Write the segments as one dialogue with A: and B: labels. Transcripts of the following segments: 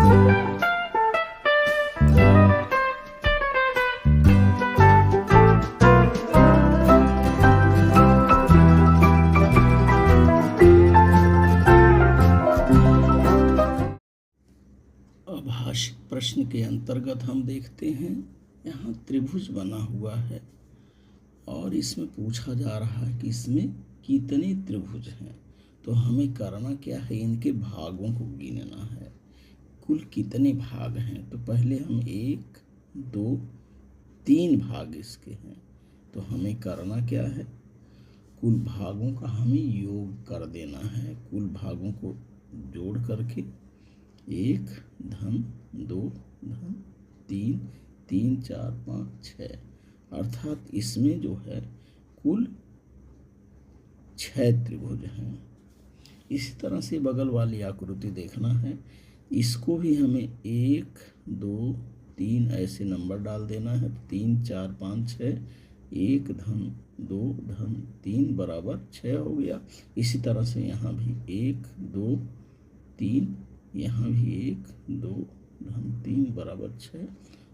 A: अभाषिक प्रश्न के अंतर्गत हम देखते हैं यहाँ त्रिभुज बना हुआ है और इसमें पूछा जा रहा है कि इसमें कितने त्रिभुज हैं। तो हमें करना क्या है, इनके भागों को गिनना है, कुल कितने भाग हैं। तो पहले हम 1 2 3 भाग इसके हैं। तो हमें करना क्या है, कुल भागों का हमें योग कर देना है। कुल भागों को जोड़ करके 1 धन 2 धन 3 3 4 5 6, अर्थात इसमें जो है कुल 6 त्रिभुज हैं। इसी तरह से बगल वाली आकृति देखना है, इसको भी हमें 1 2 3 ऐसे नंबर डाल देना है। 3 4 5 6, 1 धन 2 धन 3 बराबर 6 हो गया। इसी तरह से यहाँ भी 1 2 3, यहाँ भी 1 2 धन 3 बराबर 6।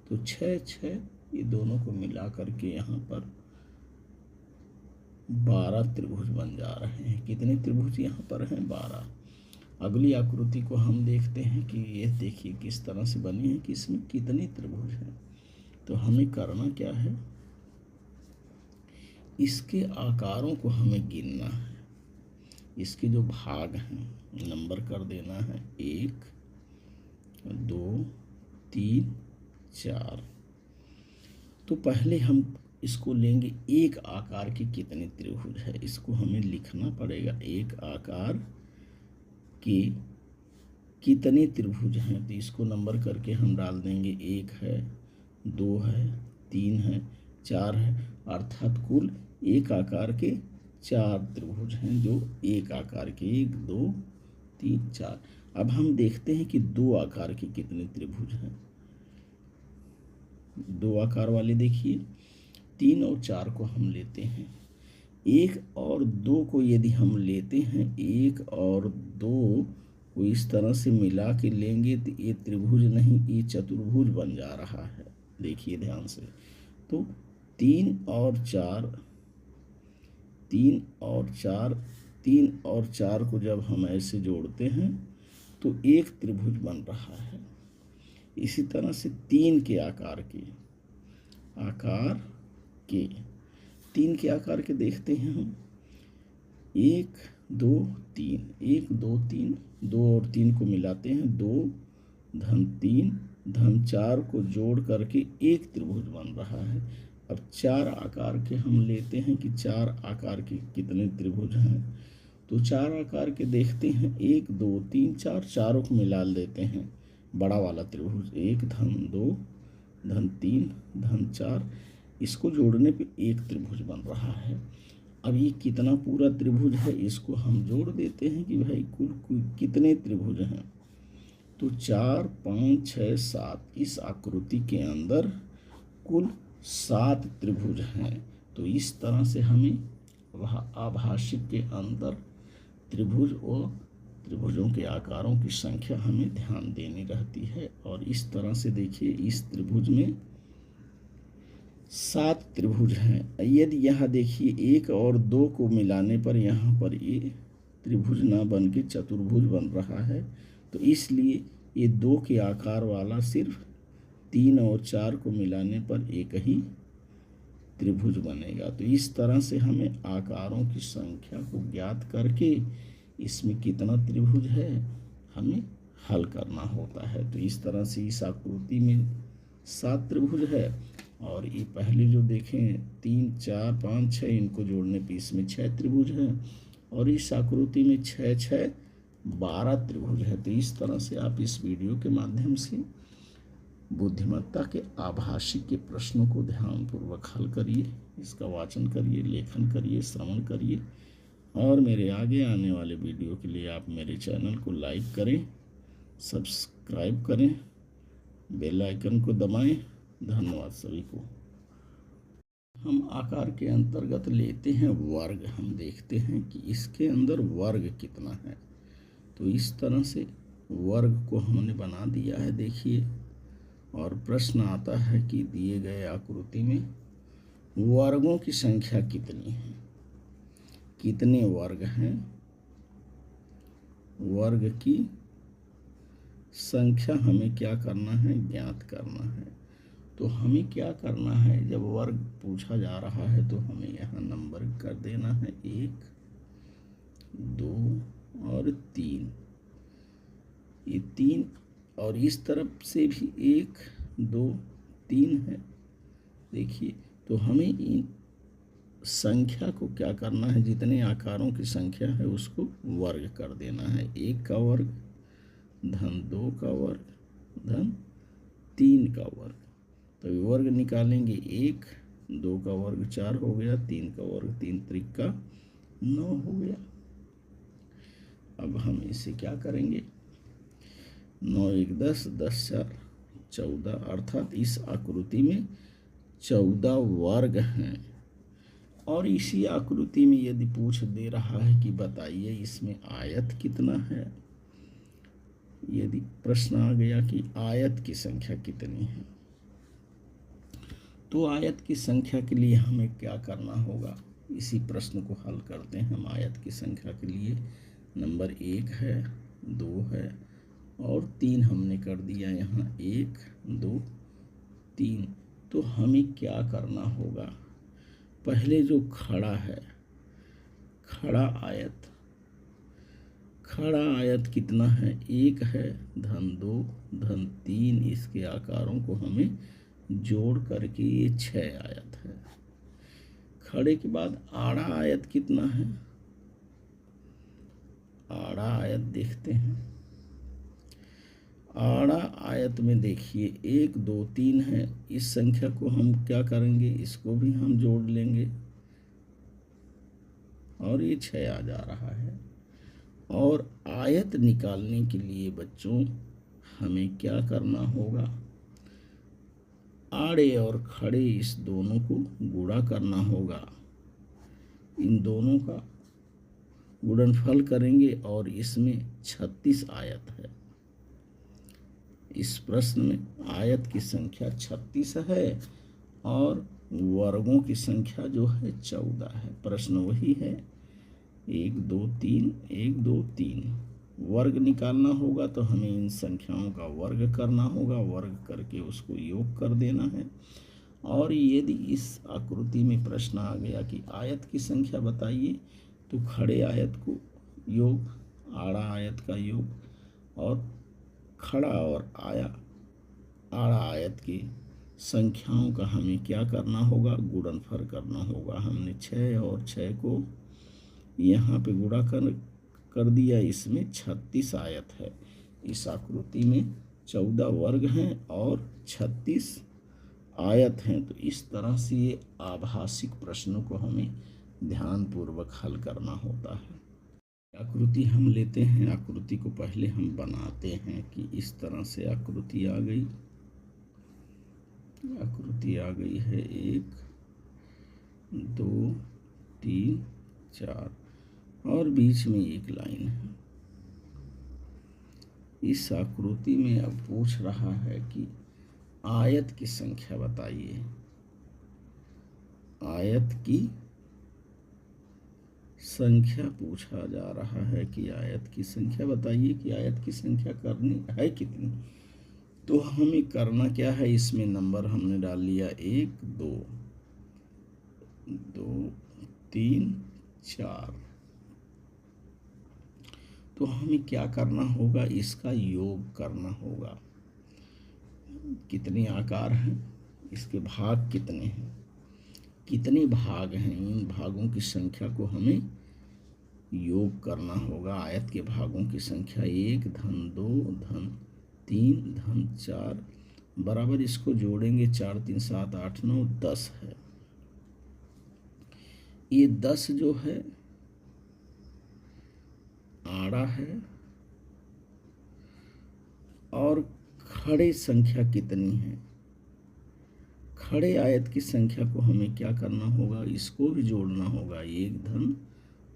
A: तो 6 6 ये दोनों को मिला करके यहाँ पर 12 त्रिभुज बन जा रहे हैं। कितने त्रिभुज यहाँ पर हैं, 12। अगली आकृति को हम देखते हैं कि ये देखिए किस तरह से बनी है कि इसमें कितने त्रिभुज हैं। तो हमें करना क्या है, इसके आकारों को हमें गिनना है। इसके जो भाग हैं नंबर कर देना है 1 2 3 4। तो पहले हम इसको लेंगे एक आकार के कितने त्रिभुज है, इसको हमें लिखना पड़ेगा। एक आकार के कितने त्रिभुज हैं, तो इसको नंबर करके हम डाल देंगे। 1 है 2 है 3 है 4 है, अर्थात कुल एक आकार के 4 त्रिभुज हैं जो एक आकार के 1 2 3 4। अब हम देखते हैं कि 2 आकार के कितने त्रिभुज हैं। 2 आकार वाले देखिए, 3 और 4 को हम लेते हैं। 1 और 2 को यदि हम लेते हैं, 1 और 2 को इस तरह से मिला के लेंगे तो ये त्रिभुज नहीं, ये चतुर्भुज बन जा रहा है। देखिए ध्यान से, तो 3 और 4 3 और 4 3 और 4 को जब हम ऐसे जोड़ते हैं तो एक त्रिभुज बन रहा है। इसी तरह से 3 के आकार के 3 के आकार के देखते हैं हम। 1 2 3 1 2 3, 2 और 3 को मिलाते हैं, 2 धन 3 धन 4 को जोड़ करके एक त्रिभुज बन रहा है। अब 4 आकार के हम लेते हैं कि 4 आकार के कितने त्रिभुज हैं। तो 4 आकार के देखते हैं, 1 2 3 4, चारों को मिला लेते हैं, बड़ा वाला त्रिभुज 1 धन 2 धन 3 धन 4, इसको जोड़ने पे एक त्रिभुज बन रहा है। अब ये कितना पूरा त्रिभुज है, इसको हम जोड़ देते हैं कि भाई कुल कितने त्रिभुज हैं। तो 4 5 6 7, इस आकृति के अंदर कुल 7 त्रिभुज हैं। तो इस तरह से हमें आभाषिक के अंदर त्रिभुज और त्रिभुजों के आकारों की संख्या हमें ध्यान देनी रहती है। और इस तरह से देखिए, इस त्रिभुज में 7 त्रिभुज हैं। यदि यहाँ देखिए 1 और 2 को मिलाने पर यहाँ पर ये त्रिभुज ना बन के चतुर्भुज बन रहा है, तो इसलिए ये 2 के आकार वाला सिर्फ 3 और 4 को मिलाने पर एक ही त्रिभुज बनेगा। तो इस तरह से हमें आकारों की संख्या को ज्ञात करके इसमें कितना त्रिभुज है हमें हल करना होता है। तो इस तरह से इस आकृति में 7 त्रिभुज है, और ये पहले जो देखें 3 4 5 6, इनको जोड़ने पे इसमें 6 त्रिभुज हैं, और इस आकृति में 6 6 12 त्रिभुज है। तो इस तरह से आप इस वीडियो के माध्यम से बुद्धिमत्ता के आभाषिक के प्रश्नों को ध्यानपूर्वक हल करिए, इसका वाचन करिए, लेखन करिए, श्रवण करिए, और मेरे आगे आने वाले वीडियो के लिए आप मेरे चैनल को लाइक करें, सब्सक्राइब करें, बेल आइकन को दबाएं। धन्यवाद सभी को। हम आकार के अंतर्गत लेते हैं वर्ग। हम देखते हैं कि इसके अंदर वर्ग कितना है। तो इस तरह से वर्ग को हमने बना दिया है, देखिए। और प्रश्न आता है कि दिए गए आकृति में वर्गों की संख्या कितनी है, कितने वर्ग हैं, वर्ग की संख्या हमें क्या करना है, ज्ञात करना है। तो हमें क्या करना है, जब वर्ग पूछा जा रहा है तो हमें यहाँ नंबर कर देना है 1, 2 और 3। ये 3 और इस तरफ से भी 1, 2, 3 है, देखिए। तो हमें इन संख्या को क्या करना है, जितने आकारों की संख्या है उसको वर्ग कर देना है। 1 का वर्ग धन 2 का वर्ग धन 3 का वर्ग। तो वर्ग निकालेंगे, 1, 2 का वर्ग 4 हो गया, 3 का वर्ग 3 त्रिक 9 हो गया। अब हम इसे क्या करेंगे, 9 1 10, 10 4 14, अर्थात इस आकृति में 14 वर्ग हैं। और इसी आकृति में यदि पूछ दे रहा है कि बताइए इसमें आयत कितना है, यदि प्रश्न आ गया कि आयत की संख्या कितनी है, तो आयत की संख्या के लिए हमें क्या करना होगा, इसी प्रश्न को हल करते हैं हम। आयत की संख्या के लिए नंबर 1 है, 2 है और 3 हमने कर दिया यहाँ, 1 2 3। तो हमें क्या करना होगा, पहले जो खड़ा है, खड़ा आयत कितना है, 1 है धन 2 धन 3, इसके आकारों को हमें जोड़ करके ये 6 आयत है। खड़े के बाद आड़ा आयत कितना है, आड़ा आयत देखते हैं। आड़ा आयत में देखिए 1 2 3 है, इस संख्या को हम क्या करेंगे, इसको भी हम जोड़ लेंगे और ये 6 आ जा रहा है। और आयत निकालने के लिए बच्चों हमें क्या करना होगा, आड़े और खड़े इस दोनों को गुणा करना होगा, इन दोनों का गुणनफल करेंगे और इसमें 36 आयत है। इस प्रश्न में आयत की संख्या 36 है और वर्गों की संख्या जो है 14 है। प्रश्न वही है, 1 2 3 1 2 3 वर्ग निकालना होगा तो हमें इन संख्याओं का वर्ग करना होगा, वर्ग करके उसको योग कर देना है। और यदि इस आकृति में प्रश्न आ गया कि आयत की संख्या बताइए, तो खड़े आयत को योग, आड़ा आयत का योग और खड़ा और आड़ा आयत की संख्याओं का हमें क्या करना होगा, गुणनफल करना होगा। हमने 6 और 6 को यहाँ पे गुणा कर दिया, इसमें 36 आयत है। इस आकृति में 14 वर्ग हैं और 36 आयत हैं। तो इस तरह से ये आभासिक प्रश्नों को हमें ध्यानपूर्वक हल करना होता है। आकृति हम लेते हैं, आकृति को पहले हम बनाते हैं कि इस तरह से आकृति आ गई। आकृति आ गई है 1 2 3 4 और बीच में एक लाइन है। इस आकृति में अब पूछ रहा है कि आयत की संख्या बताइए, आयत की संख्या पूछा जा रहा है कि आयत की संख्या बताइए कि आयत की संख्या करनी है कितनी। तो हमें करना क्या है, इसमें नंबर हमने डाल लिया 1 2 2 3 4। तो हमें क्या करना होगा, इसका योग करना होगा। कितने आकार हैं, इसके भाग कितने हैं, कितने भाग हैं, इन भागों की संख्या को हमें योग करना होगा। आयत के भागों की संख्या 1 धन 2 धन 3 धन 4 बराबर, इसको जोड़ेंगे 4 3 7 8 9 10 है। ये 10 जो है आड़ा है और खड़े संख्या कितनी है, खड़े आयत की संख्या को हमें क्या करना होगा, इसको भी जोड़ना होगा। 1 धन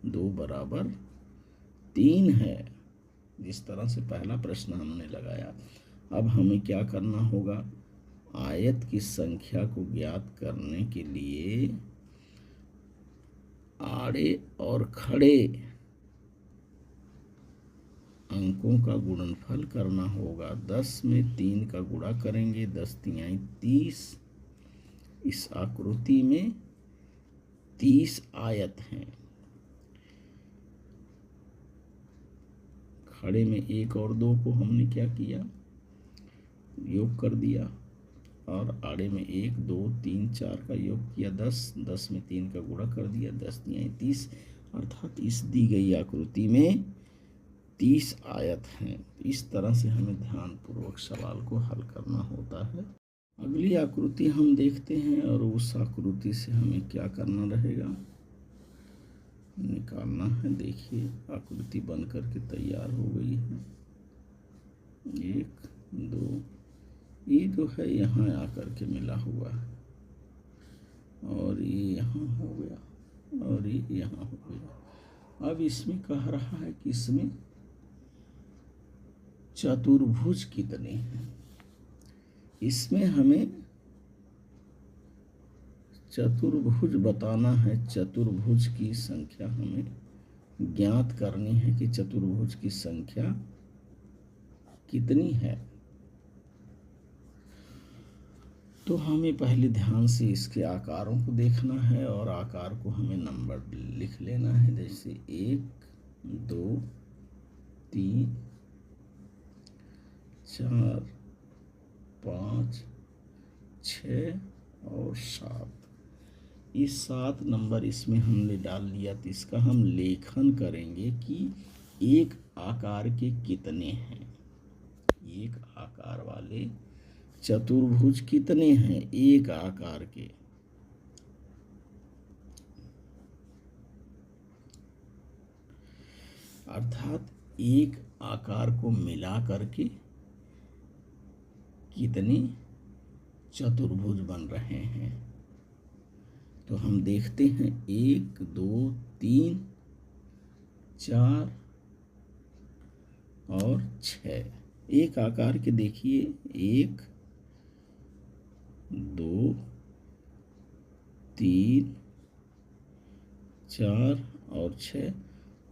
A: 2 बराबर 3 है जिस तरह से पहला प्रश्न हमने लगाया। अब हमें क्या करना होगा, आयत की संख्या को ज्ञात करने के लिए आड़े और खड़े अंकों का गुणनफल करना होगा। 10 में 3 का गुणा करेंगे, 10 तिहाई 30। इस आकृति में 30 आयत हैं। खड़े में 1 और 2 को हमने क्या किया, योग कर दिया, और आड़े में 1 2 3 4 का योग किया, 10 10 में 3 का गुणा कर दिया, 10 तिहाई 30। अर्थात इस दी गई आकृति में 30 आयत हैं। इस तरह से हमें ध्यानपूर्वक सवाल को हल करना होता है। अगली आकृति हम देखते हैं, और उस आकृति से हमें क्या करना रहेगा, निकालना है। देखिए आकृति बन करके तैयार हो गई है। 1 2, ये जो है यहाँ आकर के मिला हुआ है, और ये यहाँ हो गया, और ये यहाँ हो गया। अब इसमें कह रहा है कि इसमें चतुर्भुज कितने हैं। इसमें हमें चतुर्भुज बताना है। चतुर्भुज की संख्या हमें ज्ञात करनी है कि चतुर्भुज की संख्या कितनी है। तो हमें पहले ध्यान से इसके आकारों को देखना है, और आकार को हमें नंबर लिख लेना है। जैसे 1 2 3 4 5 6 और 7। ये 7 नंबर इसमें हमने डाल लिया। तो इसका हम लेखन करेंगे कि एक आकार के कितने हैं। एक आकार वाले चतुर्भुज कितने हैं एक आकार के। अर्थात एक आकार को मिला करके कितने चतुर्भुज बन रहे हैं। तो हम देखते हैं 1 2 3 4 और 6। एक आकार के देखिए 1 2 3 4 और 6,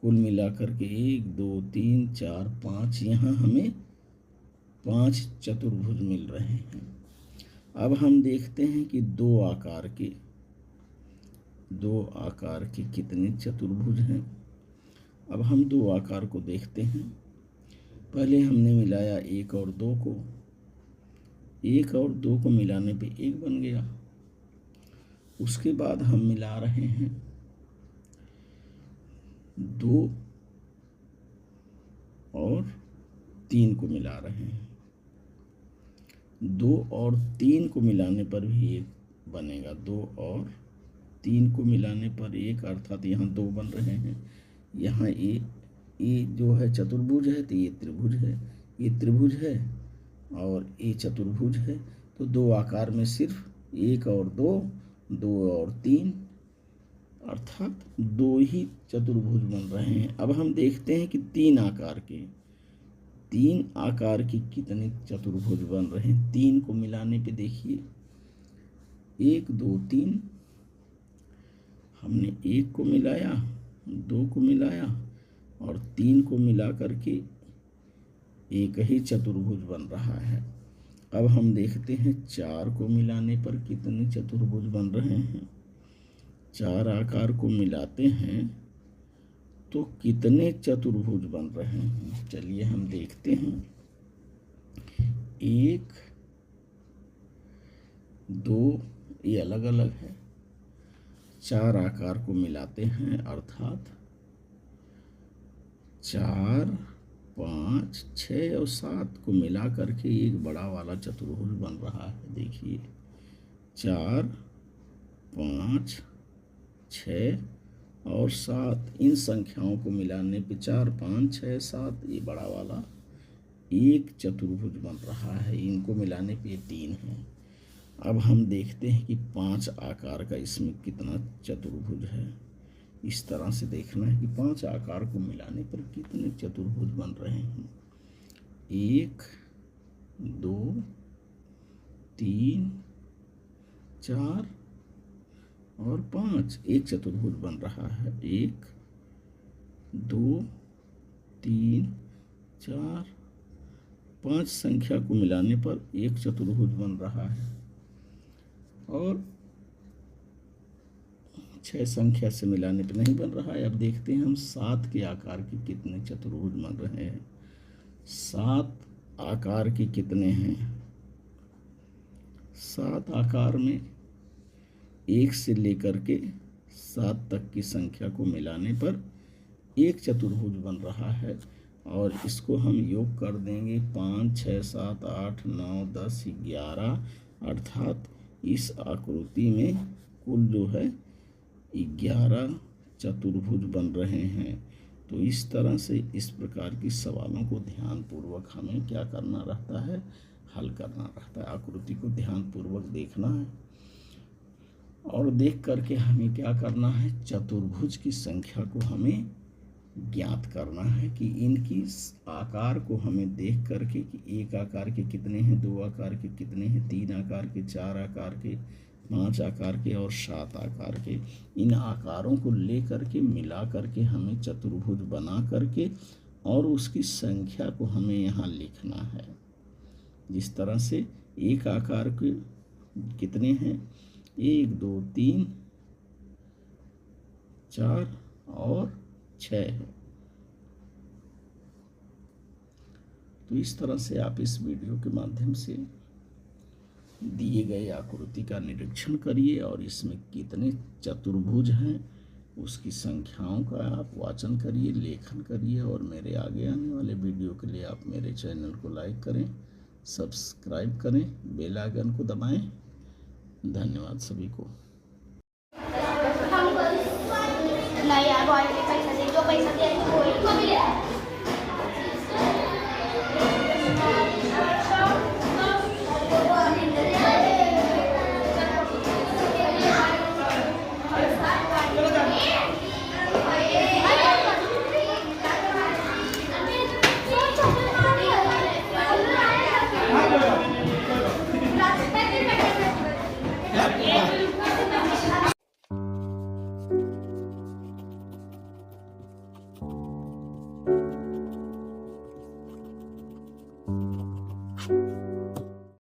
A: कुल मिलाकर के 1 2 3 4 5। यहाँ हमें 5 चतुर्भुज मिल रहे हैं। अब हम देखते हैं कि दो आकार के कितने चतुर्भुज हैं। अब हम दो आकार को देखते हैं। पहले हमने मिलाया 1 और 2 को। 1 और 2 को मिलाने पे 1 बन गया। उसके बाद हम मिला रहे हैं 2 और 3 को मिला रहे हैं। 2 और 3 को मिलाने पर भी 1 बनेगा। 2 और 3 को मिलाने पर 1, अर्थात यहाँ 2 बन रहे हैं। यहाँ ये जो है चतुर्भुज है, तो ये त्रिभुज है, ये त्रिभुज है और ये चतुर्भुज है। तो दो आकार में सिर्फ 1 और 2, 2 और 3, अर्थात 2 ही चतुर्भुज बन रहे हैं। अब हम देखते हैं कि 3 आकार के कितने चतुर्भुज बन रहे हैं। 3 को मिलाने पे देखिए 1 2 3, हमने 1 को मिलाया, 2 को मिलाया और 3 को मिला करके एक ही चतुर्भुज बन रहा है। अब हम देखते हैं 4 को मिलाने पर कितने चतुर्भुज बन रहे हैं। 4 आकार को मिलाते हैं तो कितने चतुर्भुज बन रहे हैं। चलिए हम देखते हैं। 1 2 ये अलग अलग है। 4 आकार को मिलाते हैं, अर्थात 4 5 6 और 7 को मिला करके एक बड़ा वाला चतुर्भुज बन रहा है। देखिए 4 5 6 और 7, इन संख्याओं को मिलाने पे 4 5 6 7 ये बड़ा वाला एक चतुर्भुज बन रहा है। इनको मिलाने पे 3 है। अब हम देखते हैं कि 5 आकार का इसमें कितना चतुर्भुज है। इस तरह से देखना है कि 5 आकार को मिलाने पर कितने चतुर्भुज बन रहे हैं। 1 2 3 4 और 5, एक चतुर्भुज बन रहा है। 1 2 3 4 5 संख्या को मिलाने पर एक चतुर्भुज बन रहा है। और 6 संख्या से मिलाने पर नहीं बन रहा है। अब देखते हैं हम 7 के आकार के कितने चतुर्भुज बन रहे हैं। 7 आकार के कितने हैं? 7 आकार में 1 से लेकर के 7 तक की संख्या को मिलाने पर एक चतुर्भुज बन रहा है। और इसको हम योग कर देंगे 5 6 7 8 9 10 11, अर्थात इस आकृति में कुल जो है 11 चतुर्भुज बन रहे हैं। तो इस तरह से इस प्रकार की सवालों को ध्यानपूर्वक हमें क्या करना रहता है, हल करना रहता है। आकृति को ध्यानपूर्वक देखना है और देख करके हमें क्या करना है, चतुर्भुज की संख्या को हमें ज्ञात करना है कि इनकी आकार को हमें देख करके कि 1 आकार के कितने हैं, 2 आकार के कितने हैं, 3 आकार के, 4 आकार के, 5 आकार के और 7 आकार के, इन आकारों को ले करके मिला करके हमें चतुर्भुज बना करके और उसकी संख्या को हमें यहाँ लिखना है। जिस तरह से 1 आकार के कितने हैं, 1 2 3 4 और 6 है। तो इस तरह से आप इस वीडियो के माध्यम से दिए गए आकृति का निरीक्षण करिए और इसमें कितने चतुर्भुज हैं उसकी संख्याओं का आप वाचन करिए, लेखन करिए। और मेरे आगे आने वाले वीडियो के लिए आप मेरे चैनल को लाइक करें, सब्सक्राइब करें, बेल आइकन को दबाएं। धन्यवाद सभी को।
B: नहीं यार, पैसा दे, जो पैसा दे वो भी ले।
A: Yeah.